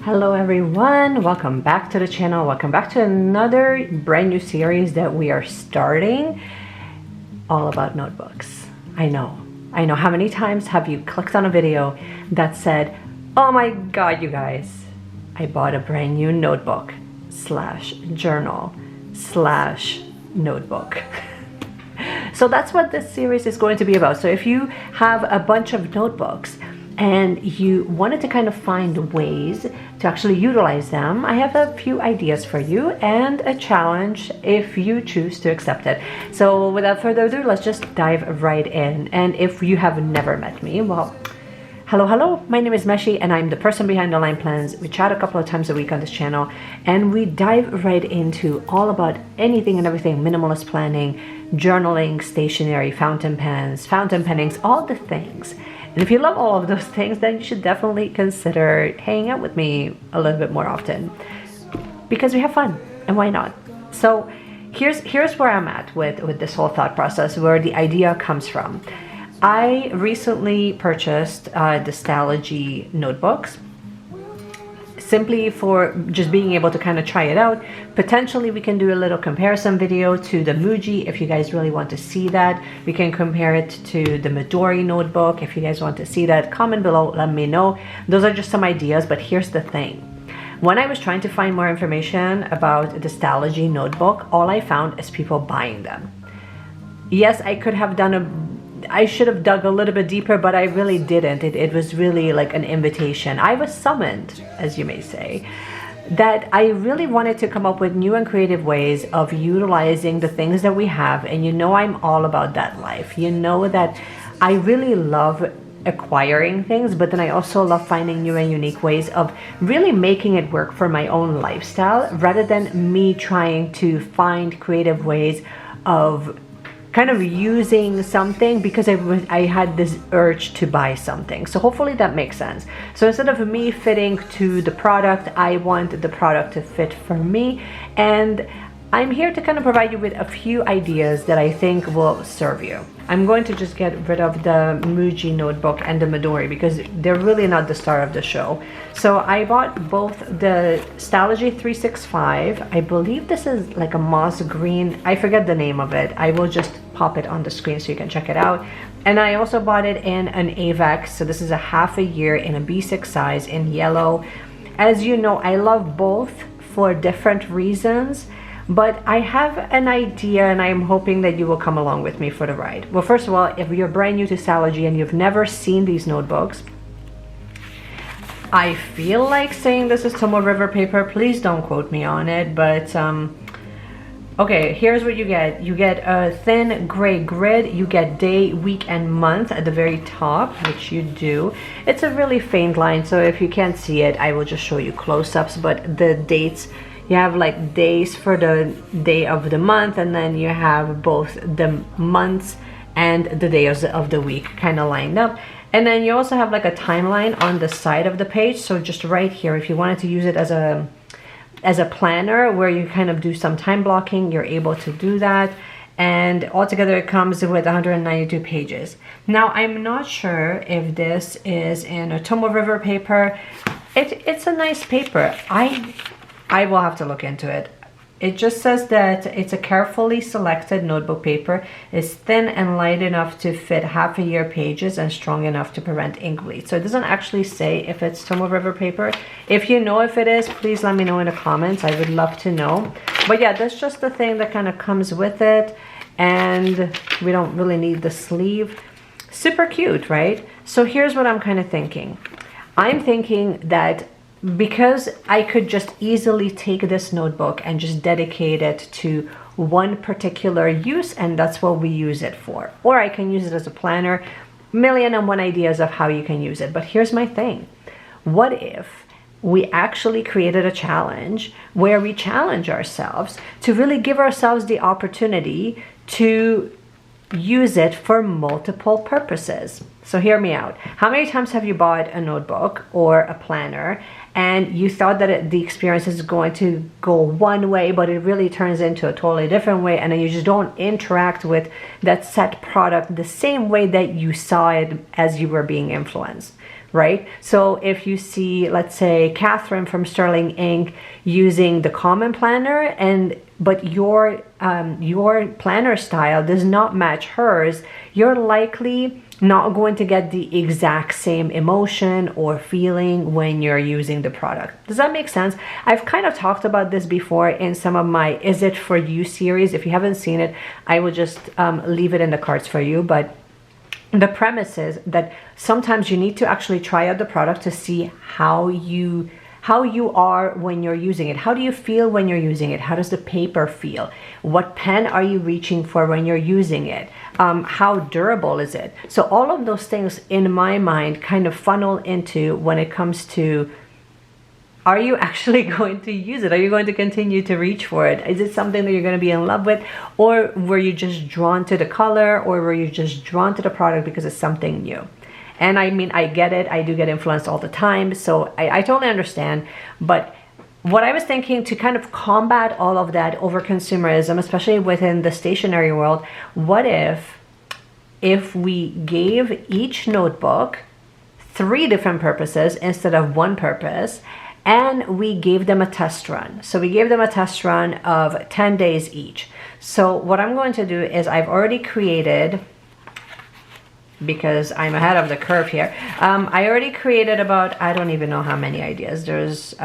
Hello everyone, welcome back to the channel. Welcome back to another brand new series that we are starting, all about notebooks. I know. How many times have you clicked on a video that said, oh my god, you guys, I bought a brand new notebook / journal / notebook. So that's what this series is going to be about. So if you have a bunch of notebooks and you wanted to kind of find ways to actually utilize them, I have a few ideas for you and a challenge if you choose to accept it. So without further ado, let's just dive right in. And if you have never met me, well, hello, my name is Meshi and I'm the person behind Online Plans. We chat a couple of times a week on this channel and we dive right into all about anything and everything minimalist planning, journaling, stationery, fountain pens, fountain pennings, all the things. And if you love all of those things, then you should definitely consider hanging out with me a little bit more often because we have fun, and why not? So here's where I'm at with this whole thought process, where the idea comes from. I recently purchased the Stalogy notebooks, simply for just being able to kind of try it out. Potentially we can do a little comparison video to the Muji if you guys really want to see that. We can compare it to the Midori notebook if you guys want to see that. Comment below, let me know. Those are just some ideas, but here's the thing. When I was trying to find more information about the Stalogy notebook, all I found is people buying them. Yes, I should have dug a little bit deeper, but I really didn't. It was really like an invitation. I was summoned, as you may say, that I really wanted to come up with new and creative ways of utilizing the things that we have. And you know I'm all about that life. You know that I really love acquiring things, but then I also love finding new and unique ways of really making it work for my own lifestyle, rather than me trying to find creative ways of kind of using something because I had this urge to buy something. So hopefully that makes sense. So instead of me fitting to the product, I want the product to fit for me. And I'm here to kind of provide you with a few ideas that I think will serve you. I'm going to just get rid of the Muji notebook and the Midori because they're really not the star of the show. So I bought both the Stalogy 365. I believe this is like a moss green. I forget the name of it. I will just pop it on the screen so you can check it out. And I also bought it in an AVEX. So this is a half a year in a B6 size in yellow. As you know, I love both for different reasons. But I have an idea and I'm hoping that you will come along with me for the ride. Well, first of all, if you're brand new to Stalogy and you've never seen these notebooks, I feel like saying this is Tombow River paper. Please don't quote me on it, but okay, here's what you get. You get a thin gray grid. You get day, week, and month at the very top, which you do. It's a really faint line, so if you can't see it, I will just show you close-ups, but the dates, you have like days for the day of the month, and then you have both the months and the days of the week kind of lined up. And then you also have like a timeline on the side of the page. So just right here, if you wanted to use it as a planner where you kind of do some time blocking, you're able to do that. And altogether it comes with 192 pages. Now I'm not sure if this is in a Tombow River paper. It's a nice paper. I will have to look into it. It just says that it's a carefully selected notebook paper, is thin and light enough to fit half a year pages and strong enough to prevent ink bleed. So it doesn't actually say if it's Tombow River paper. If you know if it is, please let me know in the comments. I would love to know. But yeah, that's just the thing that kind of comes with it. And we don't really need the sleeve. Super cute, right? So here's what I'm kind of thinking. I'm thinking that because I could just easily take this notebook and just dedicate it to one particular use, and that's what we use it for. Or I can use it as a planner. 1,000,001 ideas of how you can use it. But here's my thing. What if we actually created a challenge where we challenge ourselves to really give ourselves the opportunity to use it for multiple purposes? So hear me out. How many times have you bought a notebook or a planner and you thought that the experience is going to go one way, but it really turns into a totally different way, and then you just don't interact with that set product the same way that you saw it as you were being influenced, right? So if you see, let's say, Catherine from Sterling Ink using the common planner, but your planner style does not match hers, you're likely not going to get the exact same emotion or feeling when you're using the product. Does that make sense? I've kind of talked about this before in some of my Is It For You series. If you haven't seen it, I will just leave it in the cards for you. But the premise is that sometimes you need to actually try out the product to see how you are when you're using it. How do you feel when you're using it? How does the paper feel? What pen are you reaching for when you're using it? How durable is it? So all of those things in my mind kind of funnel into when it comes to, are you actually going to use it? Are you going to continue to reach for it? Is it something that you're going to be in love with? Or were you just drawn to the color? Or were you just drawn to the product because it's something new? And I mean, I get it. I do get influenced all the time. So I totally understand. But what I was thinking to kind of combat all of that over consumerism, especially within the stationery world, what if we gave each notebook 3 different purposes instead of 1 purpose, and we gave them a test run. So we gave them a test run of 10 days each. So what I'm going to do is I've already created, because I'm ahead of the curve here, I already created about, I don't even know how many ideas. There's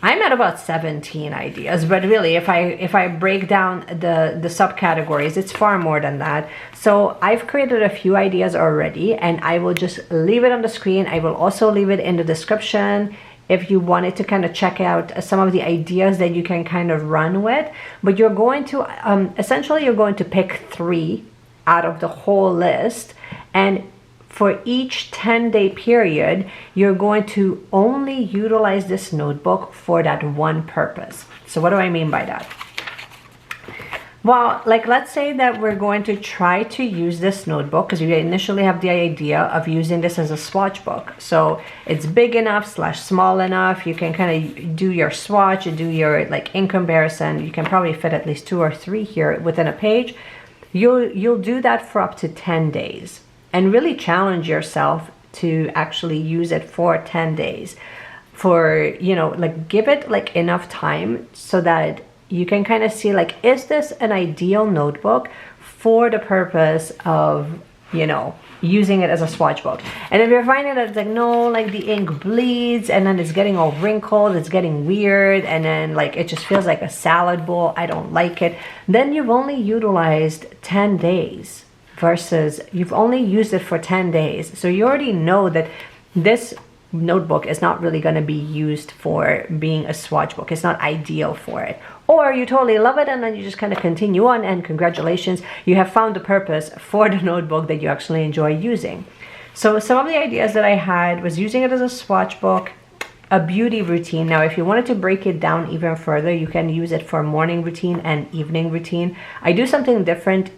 I'm at about 17 ideas, but really if I break down the subcategories, it's far more than that. So I've created a few ideas already, and I will just leave it on the screen. I will also leave it in the description if you wanted to kind of check out some of the ideas that you can kind of run with. But you're going to essentially you're going to pick 3 out of the whole list, and for each 10-day period, you're going to only utilize this notebook for that 1 purpose. So what do I mean by that? Well, like let's say that we're going to try to use this notebook because you initially have the idea of using this as a swatch book. So it's big enough / small enough. You can kind of do your swatch, do your like in comparison. You can probably fit at least 2 or 3 here within a page. You'll do that for up to 10 days and really challenge yourself to actually use it for 10 days. For, you know, like give it like enough time so that you can kind of see like, is this an ideal notebook for the purpose of, you know, using it as a swatch book? And if you're finding that it's like, no, like the ink bleeds and then it's getting all wrinkled, it's getting weird, and then like it just feels like a salad bowl, I don't like it, then you've only utilized 10 days versus you've only used it for 10 days. So you already know that this notebook is not really going to be used for being a swatch book. It's not ideal for it. Or you totally love it and then you just kind of continue on, and congratulations, you have found the purpose for the notebook that you actually enjoy using. So some of the ideas that I had was using it as a swatch book, a beauty routine. Now, if you wanted to break it down even further, you can use it for morning routine and evening routine. I do something different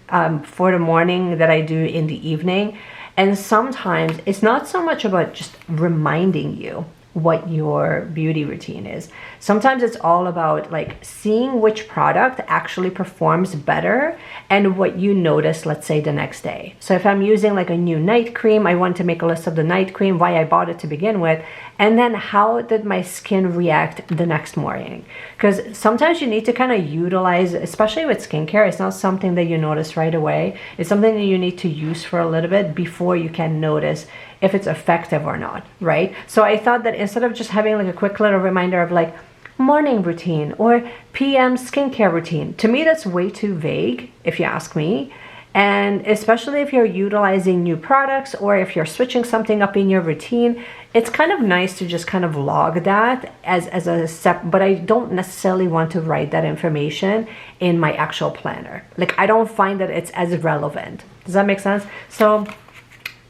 for the morning that I do in the evening. And sometimes it's not so much about just reminding you what your beauty routine is. Sometimes it's all about like seeing which product actually performs better and what you notice, let's say, the next day. So if I'm using like a new night cream, I want to make a list of the night cream, why I bought it to begin with, and then how did my skin react the next morning. Because sometimes you need to kind of utilize, especially with skincare, it's not something that you notice right away. It's something that you need to use for a little bit before you can notice if it's effective or not, right? So I thought that instead of just having like a quick little reminder of like morning routine or PM skincare routine, to me that's way too vague if you ask me. And especially if you're utilizing new products or if you're switching something up in your routine, it's kind of nice to just kind of log that as a step, but I don't necessarily want to write that information in my actual planner. Like I don't find that it's as relevant. Does that make sense? So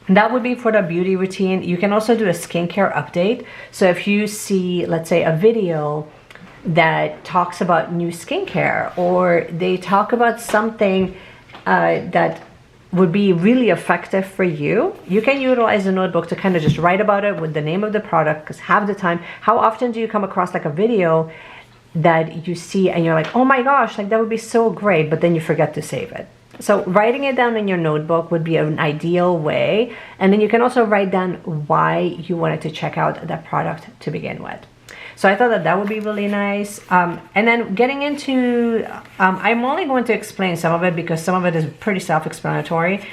that would be for the beauty routine. You can also do a skincare update. So if you see, let's say, a video that talks about new skincare, or they talk about something that would be really effective for you, you can utilize the notebook to kind of just write about it with the name of the product, because half the time, how often do you come across like a video that you see and you're like, oh my gosh, like that would be so great, but then you forget to save it. So writing it down in your notebook would be an ideal way. And then you can also write down why you wanted to check out that product to begin with. So I thought that that would be really nice. And then getting into, I'm only going to explain some of it because some of it is pretty self-explanatory.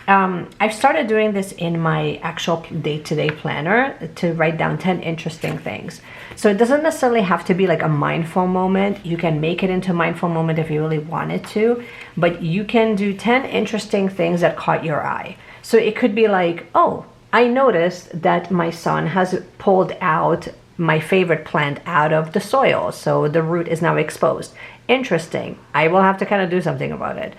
I've started doing this in my actual day-to-day planner to write down 10 interesting things. So it doesn't necessarily have to be like a mindful moment. You can make it into a mindful moment if you really wanted to, but you can do 10 interesting things that caught your eye. So it could be like, oh, I noticed that my son has pulled out my favorite plant out of the soil, so the root is now exposed. Interesting. I will have to kind of do something about it.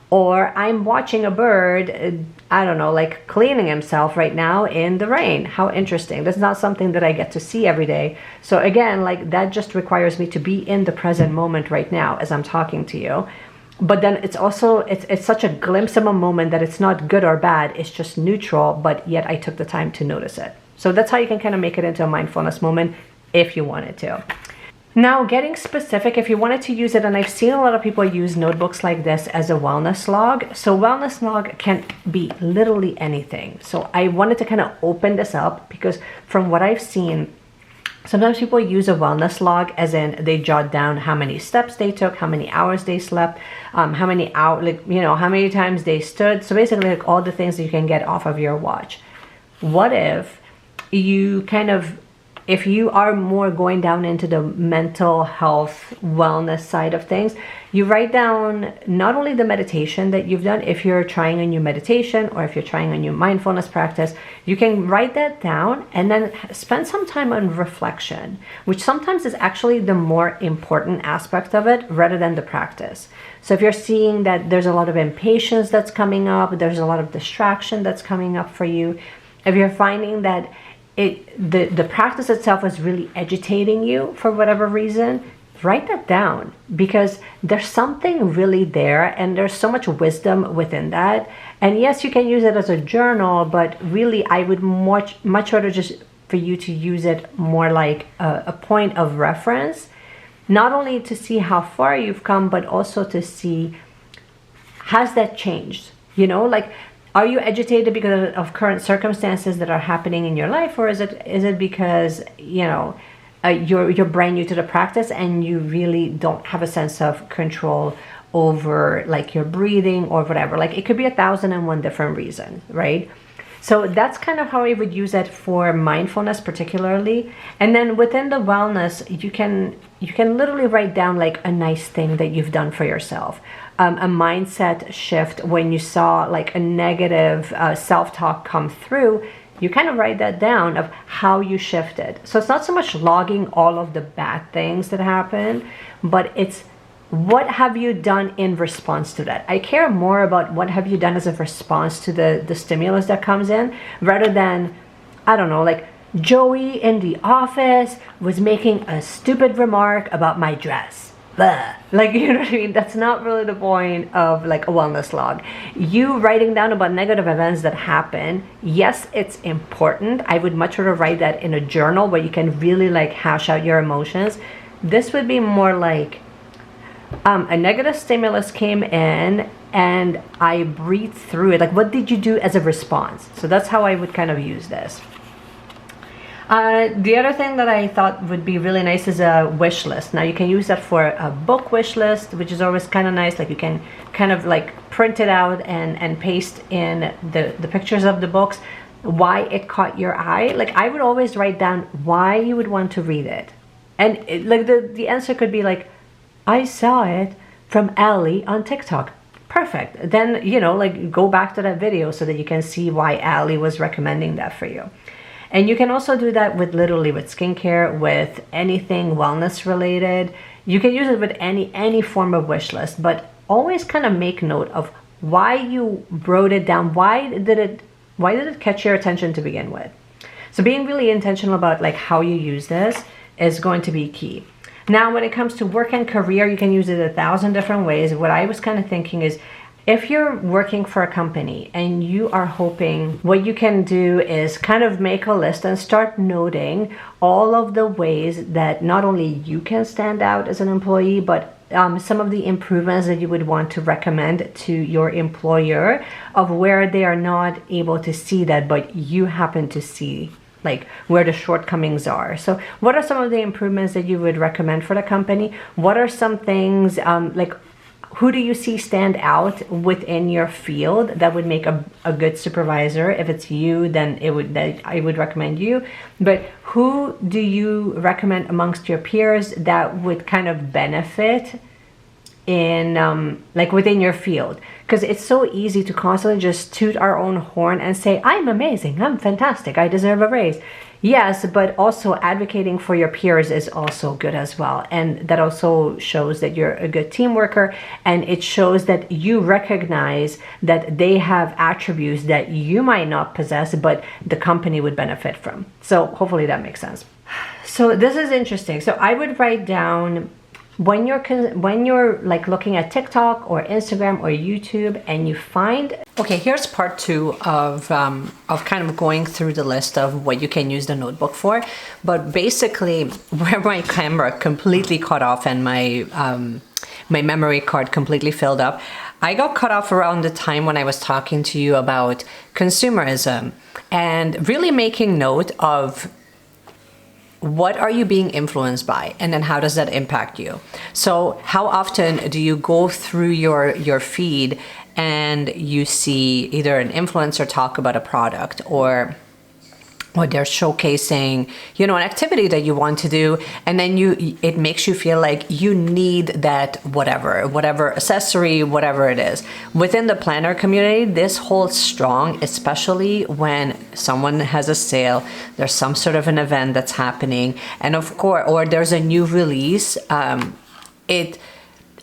Or I'm watching a bird, I don't know, like cleaning himself right now in the rain. How interesting. That's not something that I get to see every day. So again, like that just requires me to be in the present moment right now as I'm talking to you. But then it's also, it's such a glimpse of a moment that it's not good or bad. It's just neutral, but yet I took the time to notice it. So that's how you can kind of make it into a mindfulness moment if you wanted to. Now, getting specific, if you wanted to use it, and I've seen a lot of people use notebooks like this as a wellness log. So wellness log can be literally anything. So I wanted to kind of open this up because from what I've seen, sometimes people use a wellness log as in they jot down how many steps they took, how many hours they slept, how many hours, like, you know, how many times they stood. So basically like all the things that you can get off of your watch. What if you kind of, if you are more going down into the mental health wellness side of things, you write down not only the meditation that you've done, if you're trying a new meditation or if you're trying a new mindfulness practice, you can write that down and then spend some time on reflection, which sometimes is actually the more important aspect of it rather than the practice. So if you're seeing that there's a lot of impatience that's coming up, there's a lot of distraction that's coming up for you, if you're finding that the practice itself is really agitating you for whatever reason, write that down because there's something really there and there's so much wisdom within that. And yes, you can use it as a journal, but really I would much rather just for you to use it more like a point of reference, not only to see how far you've come, but also to see, has that changed? You know, like, are you agitated because of current circumstances that are happening in your life, or is it because, you know, you're brand new to the practice and you really don't have a sense of control over like your breathing or whatever? Like it could be 1,001 different reasons, right? So that's kind of how I would use it for mindfulness particularly. And then within the wellness, you can literally write down like a nice thing that you've done for yourself. A mindset shift when you saw like a negative self-talk come through, you kind of write that down of how you shifted. So it's not so much logging all of the bad things that happen, but it's what have you done in response to that. I care more about what have you done as a response to the stimulus that comes in rather than, I don't know, like Joey in the office was making a stupid remark about my dress. Blah. Like, you know what I mean? That's not really the point of like a wellness log. You writing down about negative events that happen, yes, it's important. I would much rather write that in a journal where you can really like hash out your emotions. This would be more like a negative stimulus came in and I breathed through it. Like, what did you do as a response? So that's how I would kind of use this. The other thing that I thought would be really nice is a wish list. Now you can use that for a book wish list, which is always kind of nice. Like you can kind of like print it out and paste in the pictures of the books, why it caught your eye. Like I would always write down why you would want to read it. And like the answer could be like, I saw it from Ali on TikTok. Perfect. Then, you know, like go back to that video so that you can see why Ali was recommending that for you. And you can also do that with literally with skincare, with anything wellness related. You can use it with any form of wish list, but always kind of make note of why you wrote it down. Why did it catch your attention to begin with? So being really intentional about like how you use this is going to be key. Now, when it comes to work and career, you can use it 1,000 different ways. What I was kind of thinking is, if you're working for a company and you are hoping, what you can do is kind of make a list and start noting all of the ways that not only you can stand out as an employee, but some of the improvements that you would want to recommend to your employer of where they are not able to see that, but you happen to see like where the shortcomings are. So what are some of the improvements that you would recommend for the company? What are some things like who do you see stand out within your field that would make a good supervisor? If it's you, then I would recommend you. But who do you recommend amongst your peers that would kind of benefit in like within your field? Because it's so easy to constantly just toot our own horn and say, I'm amazing, I'm fantastic, I deserve a raise. Yes, but also advocating for your peers is also good as well. And that also shows that you're a good team worker, and it shows that you recognize that they have attributes that you might not possess, but the company would benefit from. So hopefully that makes sense. So this is interesting. So I would write down when you're like looking at TikTok or Instagram or YouTube and you find, okay, here's part 2 of kind of going through the list of what you can use the notebook for. But basically where my camera completely cut off and my my memory card completely filled up, I got cut off around the time when I was talking to you about consumerism and really making note of what are you being influenced by, and then how does that impact you? So how often do you go through your feed and you see either an influencer talk about a product, or they're showcasing, you know, an activity that you want to do, and then it makes you feel like you need that whatever accessory, whatever it is. Within the planner community, this holds strong, especially when someone has a sale, there's some sort of an event that's happening, and of course, or there's a new release.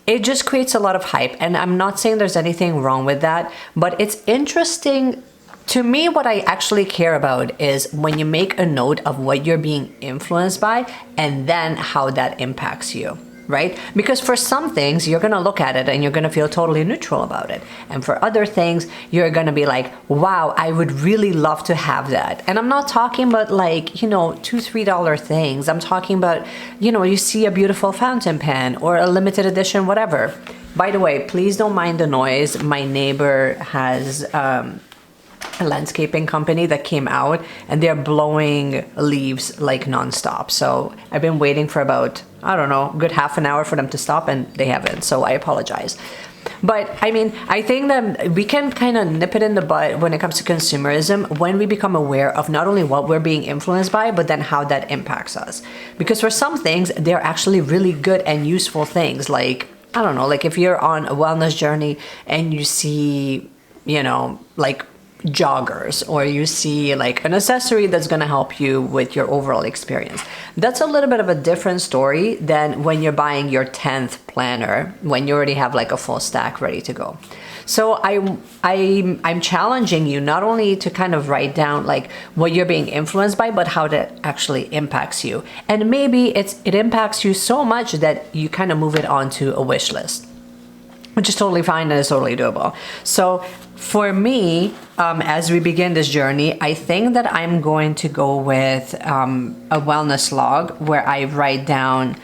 It just creates a lot of hype, and I'm not saying there's anything wrong with that, but it's interesting. To me, what I actually care about is when you make a note of what you're being influenced by and then how that impacts you, right? Because for some things, you're going to look at it and you're going to feel totally neutral about it. And for other things, you're going to be like, wow, I would really love to have that. And I'm not talking about like, you know, $2, $3 things. I'm talking about, you know, you see a beautiful fountain pen or a limited edition, whatever. By the way, please don't mind the noise. My neighbor has a landscaping company that came out and they're blowing leaves like nonstop. So I've been waiting for about, I don't know, a good half an hour for them to stop, and they haven't. So I apologize. But I mean, I think that we can kind of nip it in the bud when it comes to consumerism when we become aware of not only what we're being influenced by, but then how that impacts us. Because for some things, they're actually really good and useful things. Like, I don't know, like if you're on a wellness journey and you see, you know, like joggers, or you see like an accessory that's going to help you with your overall experience. That's a little bit of a different story than when you're buying your 10th planner, when you already have like a full stack ready to go. So I'm challenging you not only to kind of write down like what you're being influenced by, but how that actually impacts you. And maybe it impacts you so much that you kind of move it onto a wish list, which is totally fine and is totally doable. So for me, as we begin this journey, I think that I'm going to go with a wellness log where I write down,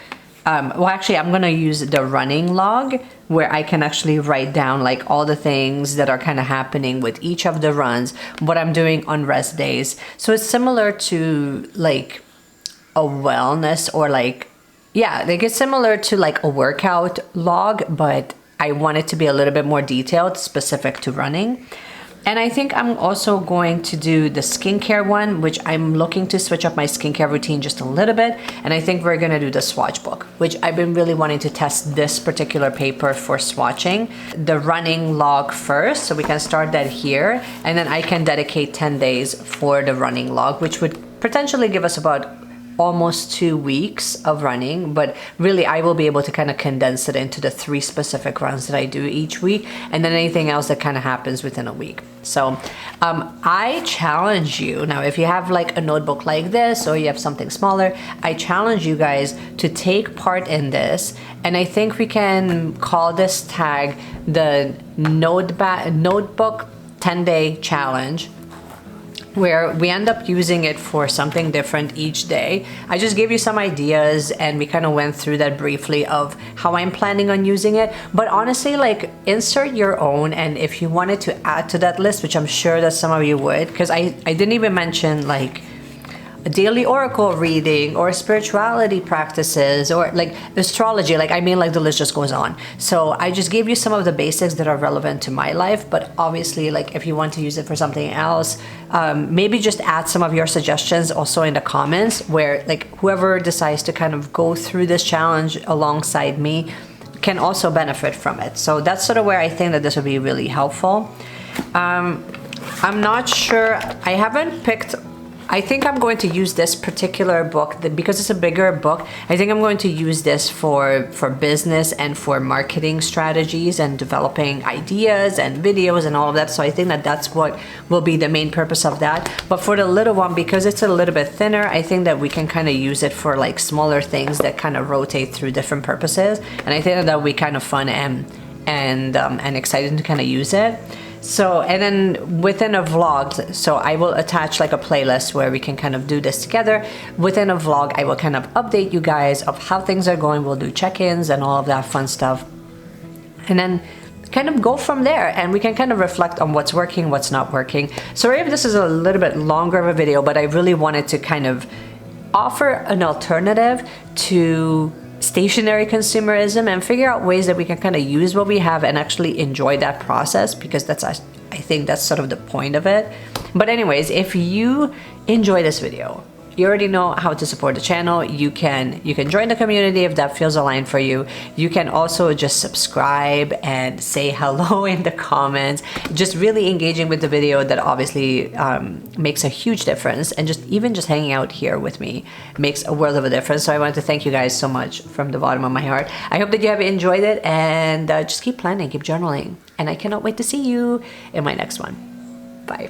well, actually, I'm going to use the running log where I can actually write down like all the things that are kind of happening with each of the runs, what I'm doing on rest days. So it's similar to like a wellness or like, yeah, like it's similar to like a workout log, but I want it to be a little bit more detailed, specific to running. And I think I'm also going to do the skincare one, which I'm looking to switch up my skincare routine just a little bit. And I think we're going to do the swatch book, which I've been really wanting to test this particular paper for swatching. The running log first, so we can start that here. And then I can dedicate 10 days for the running log, which would potentially give us about almost 2 weeks of running, but really I will be able to kind of condense it into the 3 specific runs that I do each week, and then anything else that kind of happens within a week. So I challenge you now, if you have like a notebook like this or you have something smaller, I challenge you guys to take part in this. And I think we can call this tag the notebook 10-day challenge. where we end up using it for something different each day. I just gave you some ideas and we kind of went through that briefly of how I'm planning on using it. But honestly, like, insert your own, and if you wanted to add to that list, which I'm sure that some of you would, because I didn't even mention like a daily oracle reading or spirituality practices or like astrology. Like, I mean, like, the list just goes on. So I just gave you some of the basics that are relevant to my life, but obviously, like, if you want to use it for something else, maybe just add some of your suggestions also in the comments, where like whoever decides to kind of go through this challenge alongside me can also benefit from it. So that's sort of where I think that this would be really helpful. I'm not sure, I haven't picked, I think I'm going to use this particular book because it's a bigger book. I think I'm going to use this for business and for marketing strategies and developing ideas and videos and all of that. So I think that that's what will be the main purpose of that. But for the little one, because it's a little bit thinner, I think that we can kind of use it for like smaller things that kind of rotate through different purposes. And I think that will be kind of fun and exciting to kind of use it. So, and then within a vlog, so I will attach like a playlist where we can kind of do this together. Within a vlog, I will kind of update you guys of how things are going. We'll do check-ins and all of that fun stuff. And then kind of go from there, and we can kind of reflect on what's working, what's not working. Sorry if this is a little bit longer of a video, but I really wanted to kind of offer an alternative to stationary consumerism and figure out ways that we can kind of use what we have and actually enjoy that process, because that's, I think that's sort of the point of it. But anyways, if you enjoy this video, you already know how to support the channel. You can join the community if that feels aligned for you. You can also just subscribe and say hello in the comments. Just really engaging with the video, that obviously makes a huge difference. And even just hanging out here with me makes a world of a difference. So I want to thank you guys so much from the bottom of my heart. I hope that you have enjoyed it, and just keep planning, keep journaling. And I cannot wait to see you in my next one. Bye.